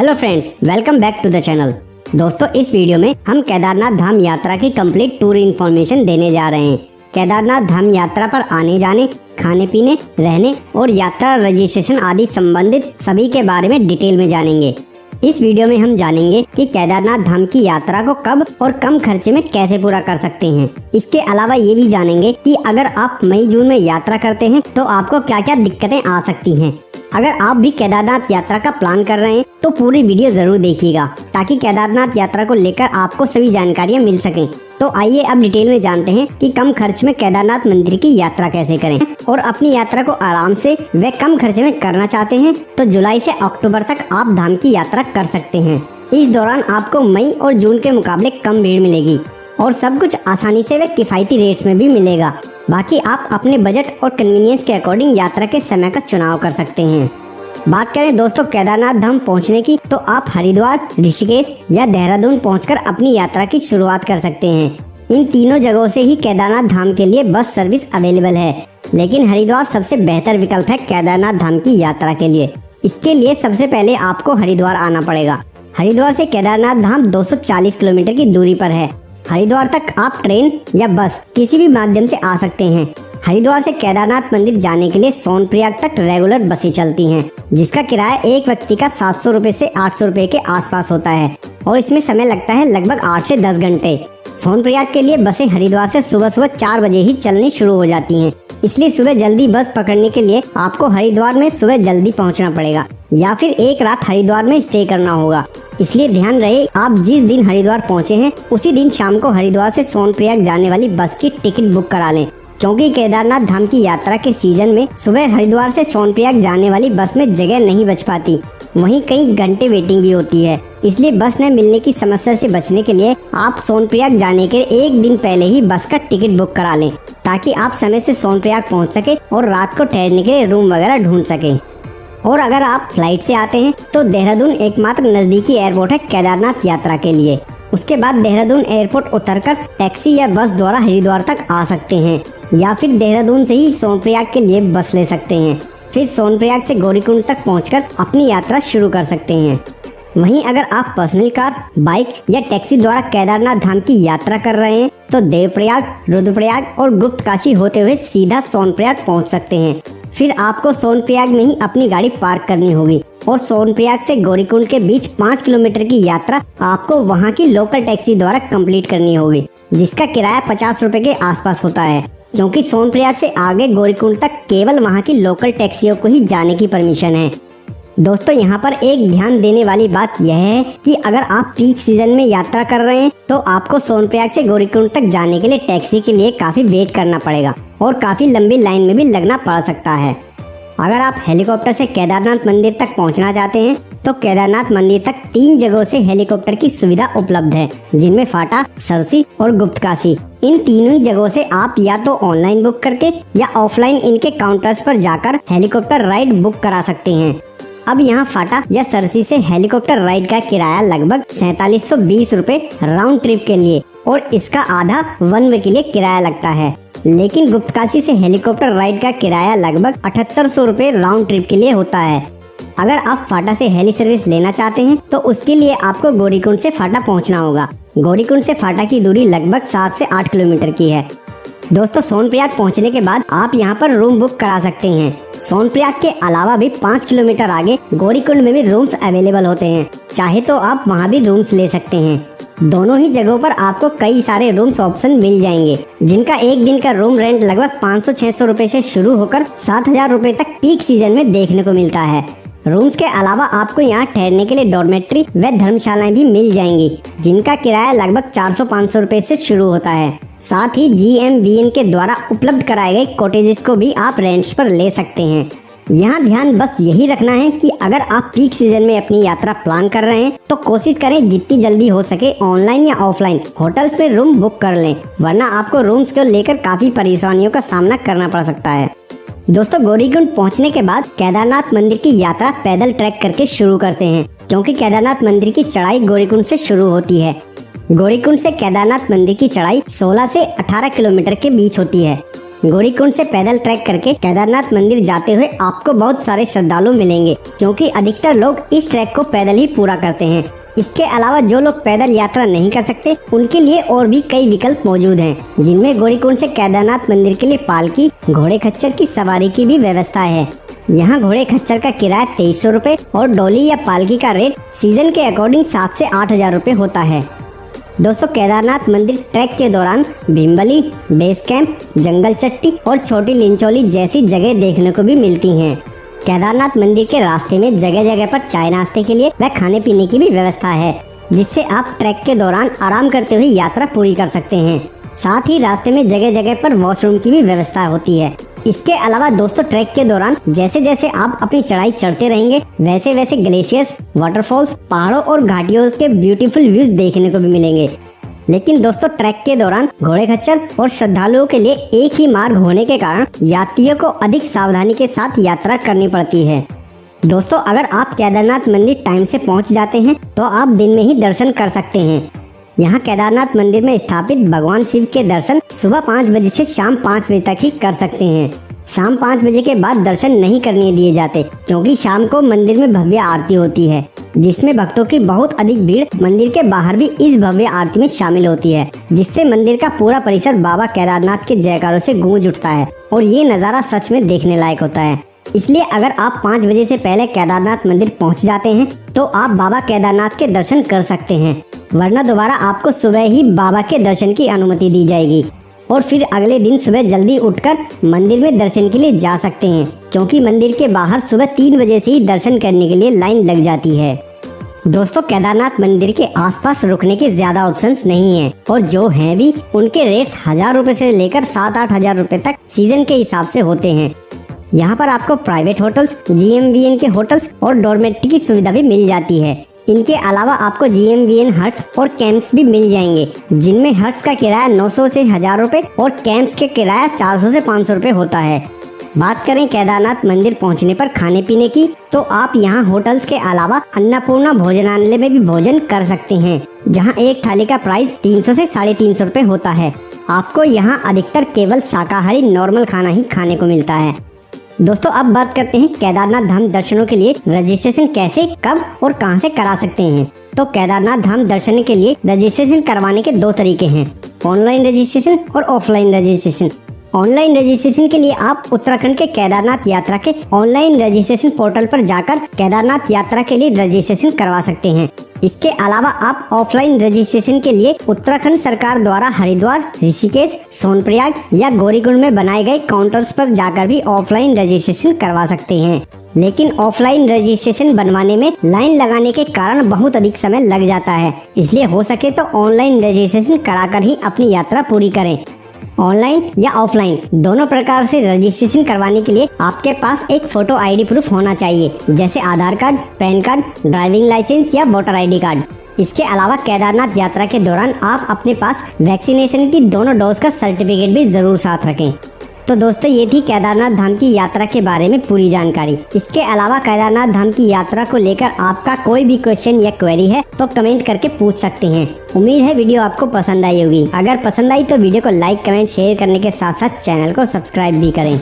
Hello friends, welcome back to the channel. दोस्तों, इस video में हम केदारनाथ धाम यात्रा की कंप्लीट टूर इन्फॉर्मेशन देने जा रहे हैं। केदारनाथ धाम यात्रा पर आने जाने, खाने पीने, रहने और यात्रा रजिस्ट्रेशन आदि संबंधित सभी के बारे में डिटेल में जानेंगे। इस वीडियो में हम जानेंगे कि केदारनाथ धाम की यात्रा को कब और कम खर्चे में कैसे पूरा कर सकते हैं। इसके अलावा ये भी जानेंगे कि अगर आप मई जून में यात्रा करते हैं तो आपको क्या क्या दिक्कतें आ सकती हैं। अगर आप भी केदारनाथ यात्रा का प्लान कर रहे हैं तो पूरी वीडियो जरूर देखिएगा ताकि केदारनाथ यात्रा को लेकर आपको सभी जानकारियाँ मिल सकें। तो आइए अब डिटेल में जानते हैं कि कम खर्च में केदारनाथ मंदिर की यात्रा कैसे करें और अपनी यात्रा को आराम से व कम खर्चे में करना चाहते हैं तो जुलाई से अक्टूबर तक आप धाम की यात्रा कर सकते हैं। इस दौरान आपको मई और जून के मुकाबले कम भीड़ मिलेगी और सब कुछ आसानी से व किफायती रेट्स में भी मिलेगा। बाकी आप अपने बजट और कन्वीनियंस के अकॉर्डिंग यात्रा के समय का चुनाव कर सकते हैं। बात करें दोस्तों केदारनाथ धाम पहुंचने की, तो आप हरिद्वार, ऋषिकेश या देहरादून पहुंचकर अपनी यात्रा की शुरुआत कर सकते हैं। इन तीनों जगहों से ही केदारनाथ धाम के लिए बस सर्विस अवेलेबल है, लेकिन हरिद्वार सबसे बेहतर विकल्प है केदारनाथ धाम की यात्रा के लिए। इसके लिए सबसे पहले आपको हरिद्वार आना पड़ेगा। हरिद्वार से केदारनाथ धाम 240 किलोमीटर की दूरी पर है। हरिद्वार तक आप ट्रेन या बस किसी भी माध्यम से आ सकते हैं। हरिद्वार से केदारनाथ मंदिर जाने के लिए सोनप्रयाग तक रेगुलर बसें चलती हैं, जिसका किराया एक व्यक्ति का 700 रुपए से 800 रुपए के आसपास होता है और इसमें समय लगता है लगभग 8 से 10 घंटे। सोनप्रयाग के लिए बसें हरिद्वार से सुबह सुबह 4 बजे ही चलनी शुरू हो जाती हैं, इसलिए सुबह जल्दी बस पकड़ने के लिए आपको हरिद्वार में सुबह जल्दी पहुंचना पड़ेगा या फिर एक रात हरिद्वार में स्टे करना होगा। इसलिए ध्यान रहे आप जिस दिन हरिद्वार पहुंचे हैं उसी दिन शाम को हरिद्वार से सोनप्रयाग जाने वाली बस की टिकट बुक करा लें, क्योंकि केदारनाथ धाम की यात्रा के सीजन में सुबह हरिद्वार से सोनप्रयाग जाने वाली बस में जगह नहीं बच पाती, वहीं कई घंटे वेटिंग भी होती है। इसलिए बस न मिलने की समस्या से बचने के लिए आप सोनप्रयाग जाने के एक दिन पहले ही बस का टिकट बुक करा लें, ताकि आप समय से सोनप्रयाग पहुंच सके और रात को ठहरने के लिए रूम वगैरह ढूंढ सके। और अगर आप फ्लाइट से आते हैं तो देहरादून एकमात्र नजदीकी एयरपोर्ट है केदारनाथ यात्रा के लिए। उसके बाद देहरादून एयरपोर्ट उतरकर टैक्सी या बस द्वारा हरिद्वार तक आ सकते हैं या फिर देहरादून से ही सोनप्रयाग के लिए बस ले सकते हैं। फिर सोनप्रयाग से गौरीकुंड तक पहुंचकर अपनी यात्रा शुरू कर सकते हैं। वहीं अगर आप पर्सनल कार, बाइक या टैक्सी द्वारा केदारनाथ धाम की यात्रा कर रहे हैं तो देवप्रयाग, रुद्रप्रयाग और गुप्त काशी होते हुए सीधा सोनप्रयाग पहुंच सकते हैं। फिर आपको सोनप्रयाग में ही अपनी गाड़ी पार्क करनी होगी और सोनप्रयाग से गौरीकुंड के बीच 5 किलोमीटर की यात्रा आपको वहां की लोकल टैक्सी द्वारा कंप्लीट करनी होगी, जिसका किराया 50 रुपए के आसपास होता है, क्योंकि सोनप्रयाग से आगे गौरीकुंड तक केवल वहां की लोकल टैक्सियों को ही जाने की परमिशन है। दोस्तों, यहाँ पर एक ध्यान देने वाली बात यह है कि अगर आप पीक सीजन में यात्रा कर रहे हैं तो आपको सोनप्रयाग से गौरीकुंड तक जाने के लिए टैक्सी के लिए काफी वेट करना पड़ेगा और काफी लंबी लाइन में भी लगना पड़ सकता है। अगर आप हेलीकॉप्टर से केदारनाथ मंदिर तक पहुंचना चाहते हैं तो केदारनाथ मंदिर तक 3 जगहों से हेलीकॉप्टर की सुविधा उपलब्ध है, जिनमें फाटा, सरसी और गुप्तकाशी। इन तीनों ही जगहों से आप या तो ऑनलाइन बुक करके या ऑफलाइन इनके काउंटर्स पर जाकर हेलीकॉप्टर राइड बुक करा सकते हैं। अब यहाँ फाटा या सरसी से हेलीकॉप्टर राइड का किराया लगभग 4720 रुपए राउंड ट्रिप के लिए और इसका आधा वन वे के लिए किराया लगता है। लेकिन गुप्तकाशी से हेलीकॉप्टर राइड का किराया लगभग 7800 रुपए राउंड ट्रिप के लिए होता है। अगर आप फाटा से हेली सर्विस लेना चाहते हैं तो उसके लिए आपको गौरीकुंड से फाटा पहुंचना होगा। गौरीकुंड से फाटा की दूरी लगभग 7 से 8 किलोमीटर की है। दोस्तों, सोनप्रयाग पहुंचने के बाद आप यहां पर रूम बुक करा सकते हैं। सोनप्रयाग के अलावा भी 5 किलोमीटर आगे गौरीकुंड में भी रूम्स अवेलेबल होते हैं, चाहे तो आप वहां भी रूम्स ले सकते हैं। दोनों ही जगहों पर आपको कई सारे रूम्स ऑप्शन मिल जाएंगे, जिनका एक दिन का रूम रेंट लगभग 500-600 रुपए से शुरू होकर 7000 रुपए तक पीक सीजन में देखने को मिलता है। रूम्स के अलावा आपको यहाँ ठहरने के लिए डॉर्मेट्री व धर्मशालाएं भी मिल जाएंगी, जिनका किराया लगभग 400-500 रुपए से शुरू होता है। साथ ही GMVN के द्वारा उपलब्ध कराए गए कॉटेजेस को भी आप रेंट्स पर ले सकते हैं। यहाँ ध्यान बस यही रखना है कि अगर आप पीक सीजन में अपनी यात्रा प्लान कर रहे हैं तो कोशिश करें जितनी जल्दी हो सके ऑनलाइन या ऑफलाइन होटल्स में रूम बुक कर लें, वरना आपको रूम्स को लेकर काफी परेशानियों का सामना करना पड़ सकता है। दोस्तों, गौरीकुंड पहुंचने के बाद केदारनाथ मंदिर की यात्रा पैदल ट्रैक करके शुरू करते हैं, क्योंकि केदारनाथ मंदिर की चढ़ाई गौरीकुंड से शुरू होती है। गौरीकुंड से केदारनाथ मंदिर की चढ़ाई 16 से 18 किलोमीटर के बीच होती है। गौरीकुंड से पैदल ट्रैक करके केदारनाथ मंदिर जाते हुए आपको बहुत सारे श्रद्धालु मिलेंगे, क्योंकि अधिकतर लोग इस ट्रैक को पैदल ही पूरा करते हैं। इसके अलावा जो लोग पैदल यात्रा नहीं कर सकते उनके लिए और भी कई विकल्प मौजूद हैं, जिनमें गौरीकुंड से केदारनाथ मंदिर के लिए पालकी, घोड़े खच्चर की सवारी की भी व्यवस्था है। यहाँ घोड़े खच्चर का किराया 2300 रुपए और डोली या पालकी का रेट सीजन के अकॉर्डिंग 7 से 8,000 रुपए होता है। दोस्तों, केदारनाथ मंदिर ट्रैक के दौरान भीमबली, बेस कैंप, जंगल चट्टी और छोटी लिंचोली जैसी जगह देखने को भी मिलती हैं। केदारनाथ मंदिर के रास्ते में जगह जगह पर चाय नाश्ते के लिए व खाने पीने की भी व्यवस्था है, जिससे आप ट्रैक के दौरान आराम करते हुए यात्रा पूरी कर सकते हैं। साथ ही रास्ते में जगह जगह पर वॉशरूम की भी व्यवस्था होती है। इसके अलावा दोस्तों, ट्रैक के दौरान जैसे जैसे आप अपनी चढ़ाई चढ़ते रहेंगे वैसे वैसे ग्लेशियर्स, वाटरफॉल्स, पहाड़ों और घाटियों के ब्यूटीफुल व्यूज देखने को भी मिलेंगे। लेकिन दोस्तों, ट्रैक के दौरान घोड़े खच्चर और श्रद्धालुओं के लिए एक ही मार्ग होने के कारण यात्रियों को अधिक सावधानी के साथ यात्रा करनी पड़ती है। दोस्तों, अगर आप केदारनाथ मंदिर टाइम से पहुंच जाते हैं तो आप दिन में ही दर्शन कर सकते हैं। यहाँ केदारनाथ मंदिर में स्थापित भगवान शिव के दर्शन सुबह 5 बजे से शाम 5 बजे तक ही कर सकते हैं। शाम 5 बजे के बाद दर्शन नहीं करने दिए जाते, क्योंकि शाम को मंदिर में भव्य आरती होती है, जिसमें भक्तों की बहुत अधिक भीड़ मंदिर के बाहर भी इस भव्य आरती में शामिल होती है, जिससे मंदिर का पूरा परिसर बाबा केदारनाथ के जयकारों से गूंज उठता है और ये नज़ारा सच में देखने लायक होता है। इसलिए अगर आप 5 बजे से पहले केदारनाथ मंदिर पहुंच जाते हैं तो आप बाबा केदारनाथ के दर्शन कर सकते हैं, वरना दोबारा आपको सुबह ही बाबा के दर्शन की अनुमति दी जाएगी और फिर अगले दिन सुबह जल्दी उठकर मंदिर में दर्शन के लिए जा सकते हैं, क्योंकि मंदिर के बाहर सुबह 3 बजे से ही दर्शन करने के लिए लाइन लग जाती है। दोस्तों, केदारनाथ मंदिर के आसपास रुकने के ज्यादा ऑप्शंस नहीं हैं और जो हैं भी उनके रेट्स 1000 रुपए से लेकर 7-8 हजार रुपए तक सीजन के हिसाब से होते हैं। यहाँ पर आपको प्राइवेट होटल्स, GMVN के होटल्स और डॉर्मेट्री की सुविधा भी मिल जाती है। इनके अलावा आपको GMVN हट्स और कैंप्स भी मिल जाएंगे, जिनमें हट्स का किराया 900 से 1000 रुपए और कैंप्स के किराया 400 से 500 रुपए होता है। बात करें केदारनाथ मंदिर पहुंचने पर खाने पीने की, तो आप यहाँ होटल्स के अलावा अन्नपूर्णा भोजनालय में भी भोजन कर सकते हैं, जहाँ एक थाली का प्राइस 300 से 350 रुपए होता है। आपको यहाँ अधिकतर केवल शाकाहारी नॉर्मल खाना ही खाने को मिलता है। दोस्तों, अब बात करते हैं केदारनाथ धाम दर्शनों के लिए रजिस्ट्रेशन कैसे, कब और कहां से करा सकते हैं। तो केदारनाथ धाम दर्शन के लिए रजिस्ट्रेशन करवाने के 2 तरीके हैं, ऑनलाइन रजिस्ट्रेशन और ऑफलाइन रजिस्ट्रेशन। ऑनलाइन रजिस्ट्रेशन के लिए आप उत्तराखंड के केदारनाथ यात्रा के ऑनलाइन रजिस्ट्रेशन पोर्टल पर जाकर केदारनाथ यात्रा के लिए रजिस्ट्रेशन करवा सकते हैं। इसके अलावा आप ऑफलाइन रजिस्ट्रेशन के लिए उत्तराखंड सरकार द्वारा हरिद्वार, ऋषिकेश, सोनप्रयाग या गौरीकुंड में बनाए गए काउंटर्स पर जाकर भी ऑफलाइन रजिस्ट्रेशन करवा सकते हैं। लेकिन ऑफलाइन रजिस्ट्रेशन बनवाने में लाइन लगाने के कारण बहुत अधिक समय लग जाता है, इसलिए हो सके तो ऑनलाइन रजिस्ट्रेशन कराकर ही अपनी यात्रा पूरी करें। ऑनलाइन या ऑफलाइन दोनों प्रकार से रजिस्ट्रेशन करवाने के लिए आपके पास एक फोटो ID प्रूफ होना चाहिए, जैसे Aadhaar card, PAN card, driving licence या वोटर ID कार्ड। इसके अलावा केदारनाथ यात्रा के दौरान आप अपने पास वैक्सीनेशन की दोनों डोज का सर्टिफिकेट भी जरूर साथ रखें। तो दोस्तों, ये थी केदारनाथ धाम की यात्रा के बारे में पूरी जानकारी। इसके अलावा केदारनाथ धाम की यात्रा को लेकर आपका कोई भी क्वेश्चन या क्वेरी है तो कमेंट करके पूछ सकते हैं। उम्मीद है वीडियो आपको पसंद आई होगी। अगर पसंद आई तो वीडियो को लाइक, कमेंट, शेयर करने के साथ साथ चैनल को सब्सक्राइब भी करें।